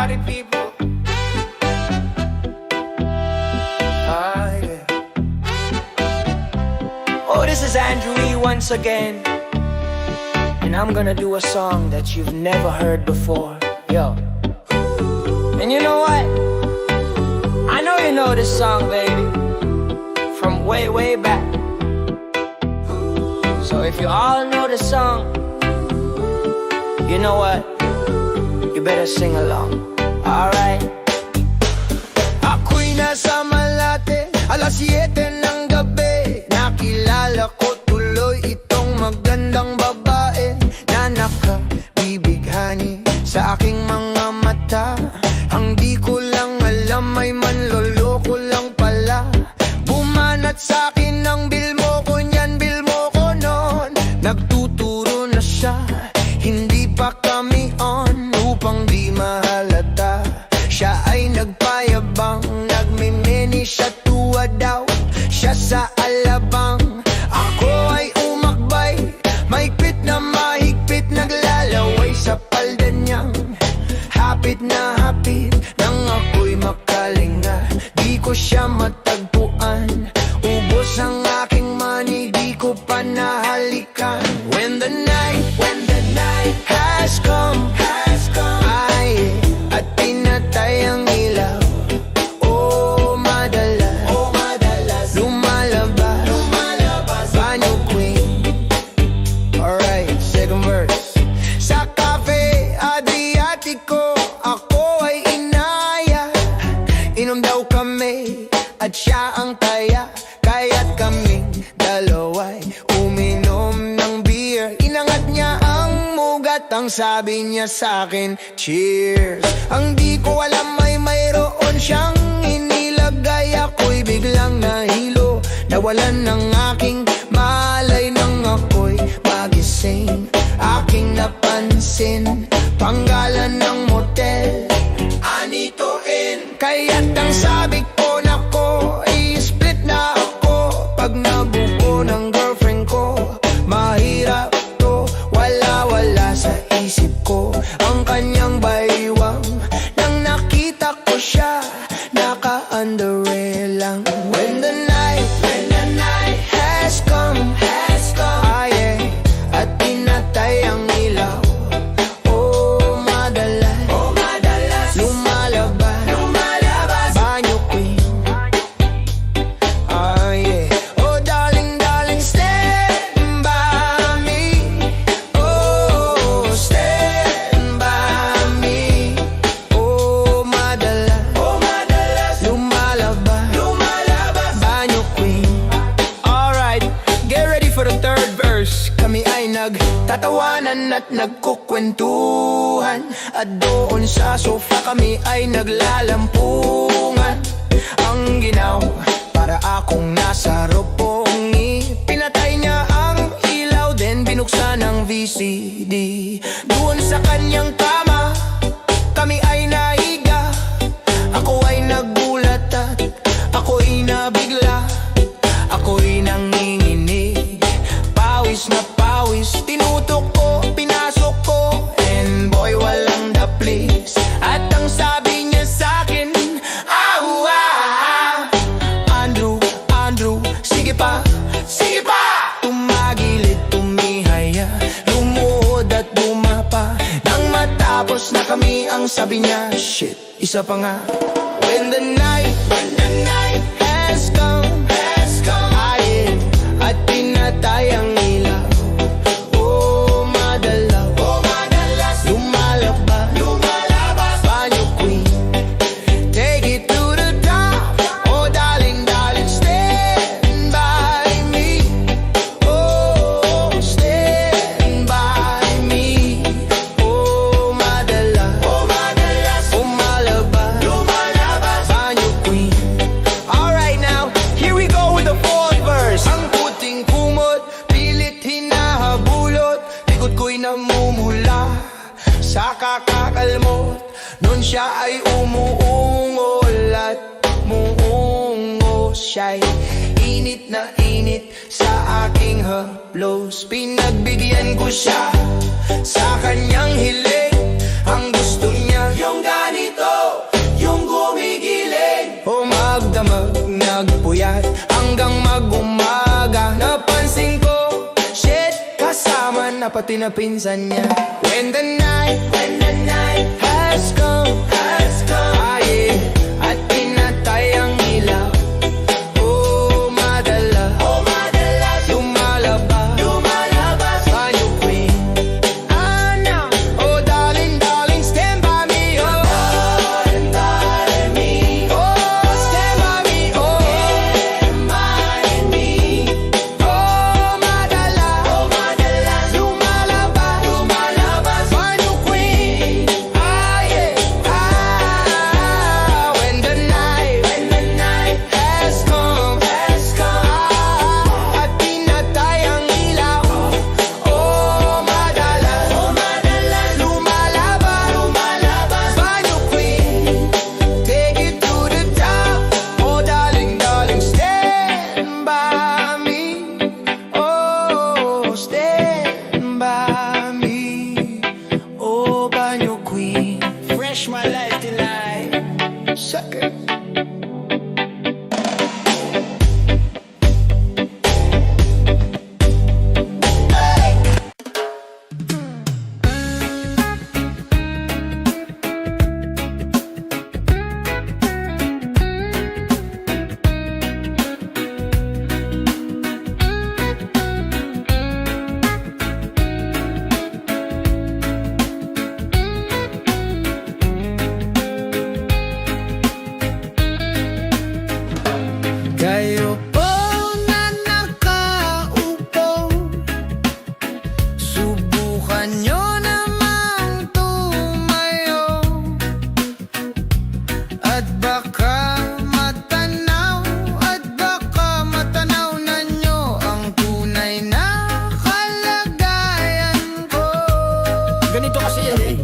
party people. Yeah. Oh, this is Andrew E once again, and I'm gonna do a song that you've never heard before. Yo. And you know what? I know you know this song, baby, from way, way back. So if you all know the song, you know what? You better sing along. Alright. Ako'y nasa Malate, alas 7 ng gabi. Nakilala ko tuloy itong magandang babae na nakabibighani sa aking mga mata. Ang di ko lang alam ay manloloko lang pala. Bumanat sa akin ng bil mo ko niyan, bil mo ko noon. Nagtuturo na siya, hindi pa kami on, upang di mahalata. Siya ay nagpayabang, nagmimini siya, tuwa daw siya sa alabang. Ako ay umakbay, mahigpit na mahigpit, naglalaway sa palda niyang hapit na hapit. Nang ako'y makalinga, di ko siya matagpuan. Ubos ang aking money, di ko pa nahalikan. When the night has come, ay, at pinatay ang ilaw. Oh, madalas lumalabas banyo queen. Alright, second verse. Sa Cafe Adriatico, ako ay inaya. Inom daw kami at siya ang taya, kaya't kaming dalawa'y uminom ng beer. Inangat niya ang mugat, ang sabi niya sa'kin, cheers. Ang di ko alam ay mayroon siyang inilagay. Ako'y biglang nahilo, nawalan ng aking malay. Nang ako'y magising, aking napansin, panggalan ng motel, Anito Inn. Kaya't ang sabi ko, nako, i-split na ako. Pag nabuo ng girlfriend ko, mahirap to, wala sa isip ko ang kanyang baywang. Nang nakita ko siya, naka-underwear lang. When the night has come, ay, at pinatay ang ilaw. Oh, madalas lumalabas banyo queen. Oh, darling, stand by me. Oh, stand by me. Oh, madalas lumalabas banyo queen. Alright, get ready for the third verse. Kami ay nagtatawanan at nagkukwentuhan, at doon sa sofa kami ay naglalampungan. Ang ginaw, para akong nasa ropongi. Pinatay niya ang ilaw, then binuksan ang VCD. Doon sa kanyang kama, kami ay naiga. Ako ay nagulat at ako'y nabigla. Ako'y nanginginig, pawis na pawis. Tinutok ko, pinasok ko, and boy, walang daplis. At ang sabi niya sa'kin, Andrew, sige pa. Tumagilid, tumihaya, lumuhod at bumapa. Nang matapos na kami, ang sabi niya, shit, isa pa nga. When the night has come, ay, at pinatay ang ilaw. Oh, madalas lumalabas banyo queen. Take it to the top. Oh, darling, stand by me. Oh, stand by me. Oh, madalas lumalabas banyo queen. Alright, now here we go with the fourth verse. Ang puting kumot, pilit hinahabulot, likod ko'y namumula sa kakakalmot. Nun siya ay umuungol at muungo. Siya'y init na init sa aking haplos. Pinagbigyan ko siya sa kanyang hiling. Ang gusto niya yung ganito. pati na pinsan niya. When the night has come, aye, at pinatay ang ilaw. Oh, madala, lumalabas, banyo queen. Ah, now, oh, darling, darling, stand by me, oh. Oh, stand by me, oh. Oh, madala, lumalabas, banyo queen. Ah, yeah, ah, when the night has come, at pinatay ang ilaw. Oh, madala, lumalabas, banyo queen. Take it to the top. Oh, darling, darling, stand by me. Oh, stand by me. Oh, banyo queen. Fresh my life delight. Sucker. Kayo po na nakaupo, subukan nyo namang tumayo, at baka matanaw na nyo ang tunay na kalagayan ko. Ganito kasi yan eh.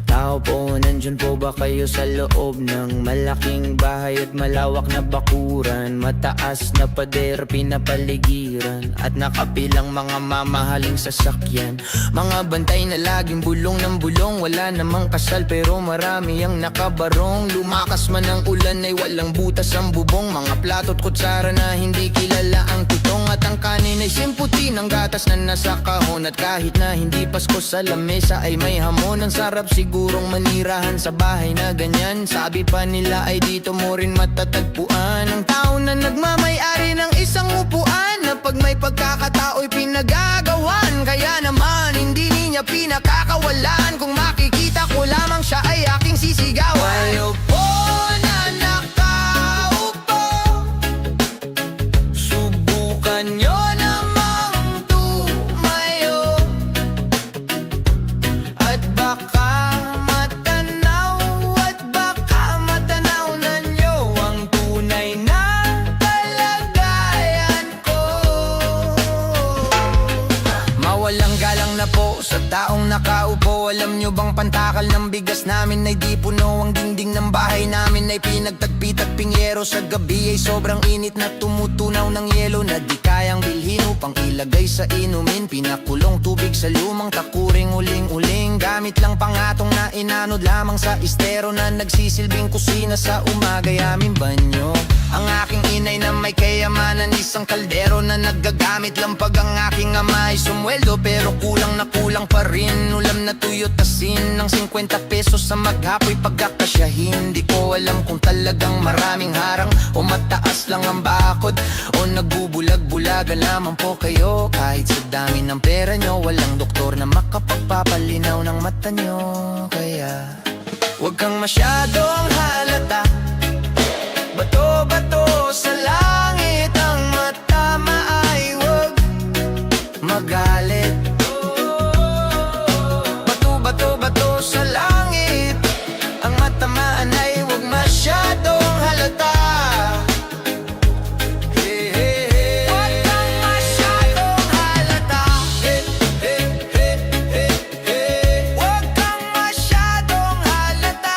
Tao po, nandyan po ba kayo sa loob ng malaking bahay at malawak na bakuran? Mataas na pader, pinapaligiran, at nakapilang mga mamahaling sasakyan. Mga bantay na laging bulong ng bulong, wala namang kasal pero marami ang nakabarong. Lumakas man ang ulan ay walang butas ang bubong. Mga plato't kutsara na hindi kilala ang tutong, at ang kanin ay simputi ng gatas na nasa kahon. At kahit na hindi Pasko sa lamesa ay may hamon. Ang sarap sigurong manirahan sa bahay na ganyan. Sabi pa nila ay dito mo rin matatagpuan ang tao na nagmamay-ari ng isang upuan, na pag may pagkakatao'y pinagagawan. Kaya naman hindi niya pinakakawalan, kung makikita ko lamang siya ay aking sisigawan. Kayo po na nakaupo, subukan nyo namang tumayo, at baka matanaw na nyo ang tunay na kalagayan ko. Mawalang galang na po sa taong nakaupo. Alam nyo bang pantakal ng bigas namin ay di puno? Ang dingding ng bahay namin ay pinagtagpi-tagping yero. Sa gabi ay sobrang init na tumutunaw ng yelo, na di kayang bilhin upang ilagay sa inumin. Pinakulong tubig sa lumang takuring uling-uling, gamit lang pangatong na inanod lamang sa estero, na nagsisilbing kusina sa umagay aming banyo. Ang aking inay na may kayamanan, isang kaldero na nagagamit lang pag ang aking ama ay sumweldo. Pero kulang na kulang pa rin, ulam na tuyo tasin ng 50 pesos sa maghapoy pagkakasyahin. Di ko alam kung talagang maraming harang o mataas lang ang bakod, o nagbubulag-bulagan lamang po kayo. Kahit sa dami ng pera nyo, walang doktor na makapagpapalinaw ng mata nyo. Kaya huwag kang masyadong halata, bato-bato sa langit ang matama ay huwag magalit. Bato-bato sa langit ang matamaan ay huwag masyadong halata. Huwag kang masyadong halata, huwag kang masyadong halata.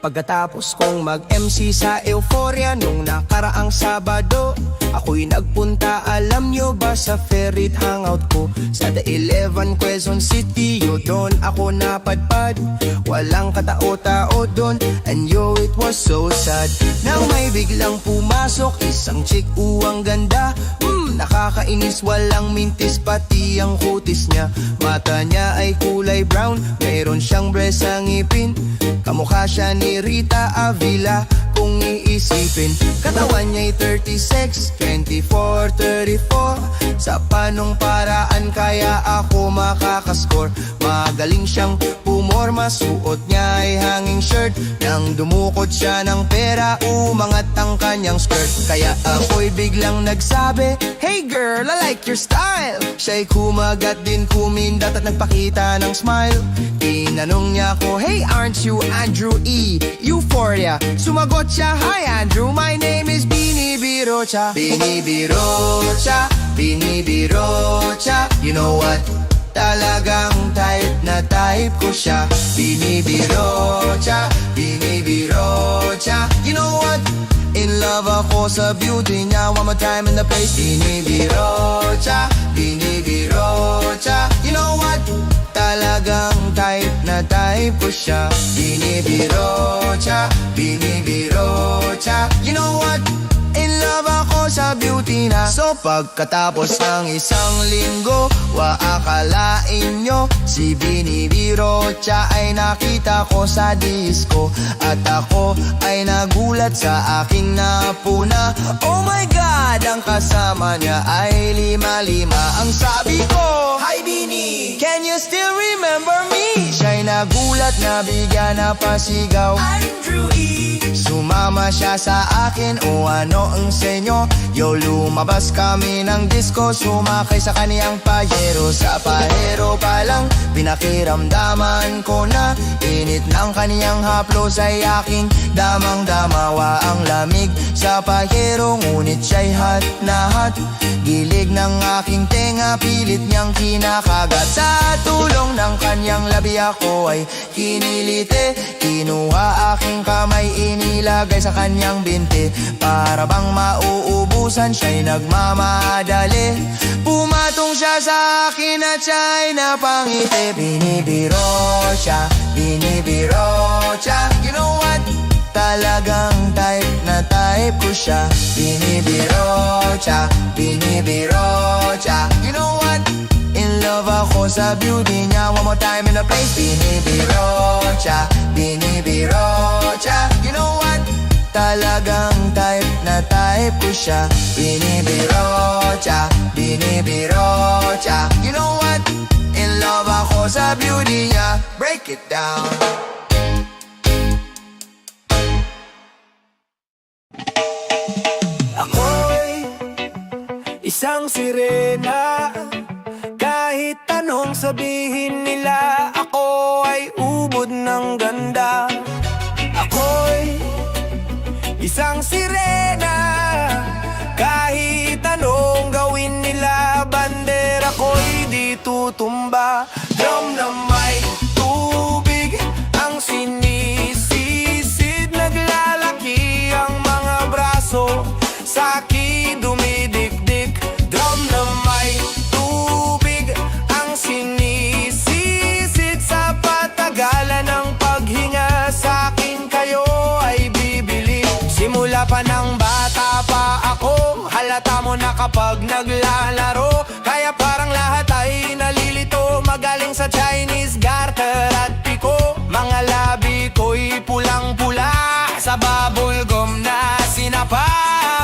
Pagkatapos kong mag-MC sa Euphoria nung nakaraang Sabado, ako'y nagpunta, alam nyo ba, sa Ferrit hangout ko sa The 11 Quezon City. Yo, doon ako napadpad, walang katao-tao doon, and yo, it was so sad. Nang may biglang pumasok, isang chick, uwang ganda. Nakakainis, walang mintis, pati ang kutis niya. Mata niya ay kulay brown, mayroon siyang breast sa ngipin. Kamukha siya ni Rita Avila kung iisipin. Katawan niya'y 36, 24, 34. Sa panong paraan kaya ako makakaskor. Magaling siyang pumorma, suot niya ay hanging shirt. Nang dumukot siya ng pera, umangat ang kanyang skirt. Kaya ako'y biglang nagsabi, "Hey girl, I like your style." Siya'y kumagat din, kumindat at nagpakita ng smile. Tinanong niya ako, "Hey, aren't you Andrew E? Euphoria?" Sumagot siya, "Hi Andrew, my name is Binibirocha." Binibirocha, Binibirocha. You know what? Talagang type na type ko siya. Binibirocha, Binibirocha. You know what? In love ako sa beauty niya. One more time in the place. Binibirocha, Binibirocha. You know what? Talagang type na type ko siya. Binibirocha, Binibirocha. You know what? In love ako sa beauty na. So pagkatapos ng isang linggo, waakalain nyo, si Binibirocha ay nakita ko sa disco. At ako ay nagulat sa aking napuna. Oh my God, ang kasama niya ay lima-lima. Ang sabi ko, "Hi Bini, can you still remember me?" Siya'y nagulat na bigyan na pasigaw, "Andrew E." Sumama siya sa akin, o ano ang senyo? Yo, lumabas kami ng disco, sumakay sa kaniyang payero. Sa payero pa lang, pinakiramdaman ko na init ng kaniyang haplos ay aking damang-damawa. Ang lamig sa payero, ngunit siya'y hot na hot. Gilig ng aking tenga, pilit niyang kinakagat. Sa tulong ng kanyang labi ako ay kinilite. Kinuha aking kamay, inilagay sa kanyang binti. Para bang mauubusan, siya'y nagmamadali. Pumatong siya sa akin at siya'y napangiti. Binibirocha, Binibirocha. You know what? Talagang type na type ko siya. Binibirocha, Binibirocha. You know what? In love ako sa beauty niya. One more time in the place. Binibirocha, Binibirocha. You know what? Talagang type na type ko siya. Binibirocha, Binibirocha. You know what? In love ako sa beauty niya. Break it down. Ako'y isang sirena. Kahit anong sabihin nila, ako ay ubod ng ganda. Ako'y isang sirena. Kahit anong gawin nila, bandera ko'y di tutumba. Drum na may tubig ang sinisisid. Naglalaki ang mga braso, sa'kin dumidikdik. Drum na may tubig ang sinisisid. Sa patagalan ng paghinga, sa'kin kayo ay bibili. Simula pa ng bata pa ako, halata mo na kapag naglalaro. Kaya parang lahat ay nalilito, magaling sa Chinese garter at piko. Mga labi ko'y pulang-pula, sa bubble gum na sinapa.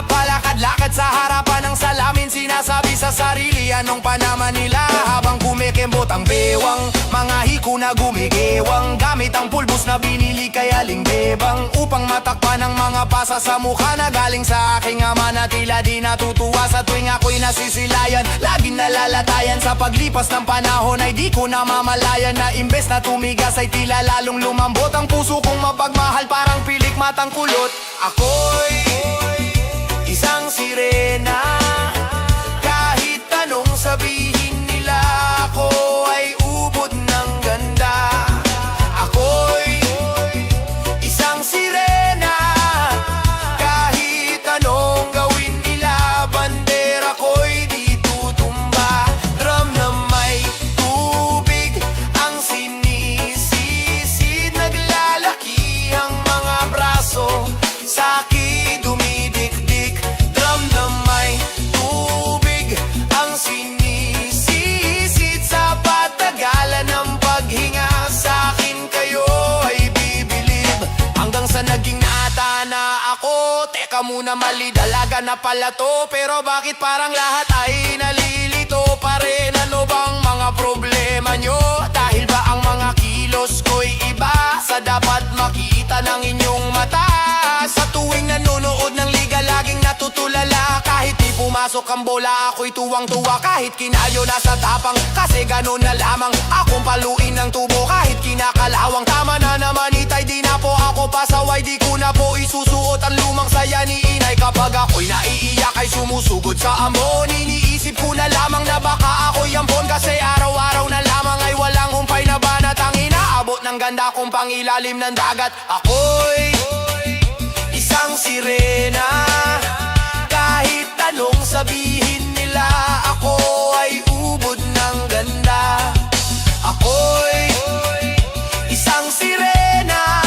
Palakad-lakad sa harapan ng salamin, sinasabi sa sarili anong panaman nila. Habang kumikembot ang bewang, mga hiko na gumigewang. Gamit ang pulbos na binili kaya lingbebang, upang matakpan ang mga pasa sa mukha na galing sa aking ama na tila di natutuwa sa tuwing ako'y nasisilayan. Laging nalalatayan sa paglipas ng panahon ay di ko namamalayan na imbes na tumigas ay tila lalong lumambot. Ang puso kong mapagmahal parang pilik matang kulot. Ako'y isang sirena. Kahit anong sabihin nila, ako ay ubod ng ganda. Ako'y isang sirena. teka muna, mali, dalaga na pala to. Pero bakit parang lahat ay nalilito pa rin? Ano bang mga problema nyo? Dahil ba ang mga kilos ko'y iba sa dapat makita ng inyong mata? Sa tuwing nanonood ng liga, laging natutulala. Kahit di pumasok ang bola, ako'y tuwang-tuwa. Kahit kinayo nasa tapang, kasi ganun na lamang. Akong paluin ng tubo kahit kinakalawang. Tama na naman, itay, di na po ako pasaway. Di ko na po isusuot ang lumang saya ni inay. Kapag ako'y naiiyak ay sumusugod sa amon. Iniisip ko na lamang na baka ako'y ampon. Kasi araw-araw na lamang ay walang humpay na banat. Ang inaabot ng ganda kong pangilalim ng dagat. Ako'y isang sirena. Kahit anong sabihin nila, ako ay ubod ng ganda. Ako'y isang sirena.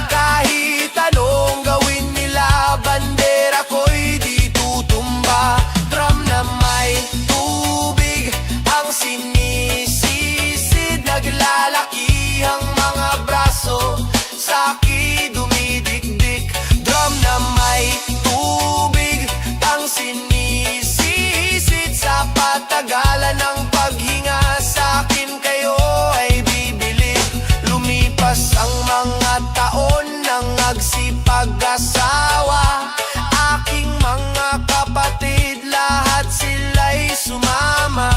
Kahit anong gawin nila, bandera ko'y di tutumba. Drum na may tubig ang sinisisid, naglalaki ang mga braso, sa'ki dumidikdik. Drum na may tubig ang sinisisid, sa patagalan ng paghinga sa'kin kayo ay bibili. Lumipas ang mga taon ng nagsipag-asawa, aking mga kapatid lahat sila'y sumama.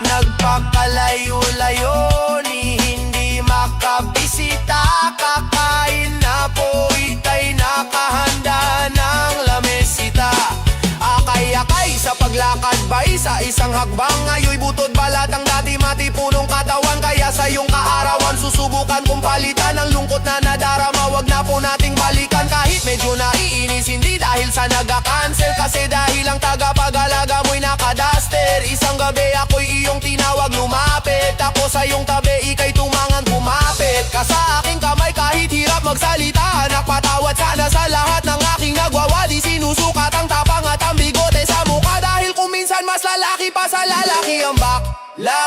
Nagpakalayo-layo ni hindi makabisita. Kakain na po, itay, nakahanda ng lamesita. Akay-akay sa paglakad bay, sa isang hakbang ngayoy butod balat ang dati matipunong katawan. Kaya sa iyong kaarawan susubukan kong palitan ang lungkot na nadarama. Wag na po nating balikan kahit medyo naiinis, hindi dahil sa naga-cancel, kasi dahil ang tagapag-alaga mo'y nakadaster. Isang gabi ako'y iyong tinawag, lumapit ako sa iyong tabi, ika'y tumangan, kumapit ka sa aking kamay. Kahit hirap magsalita, anak, patawad sana sa lahat ng aking nagwawali. Sinusukat ang tapang at ang bigote sa mukha, dahil kung minsan mas lalaki pa sa lalaki ang bakla.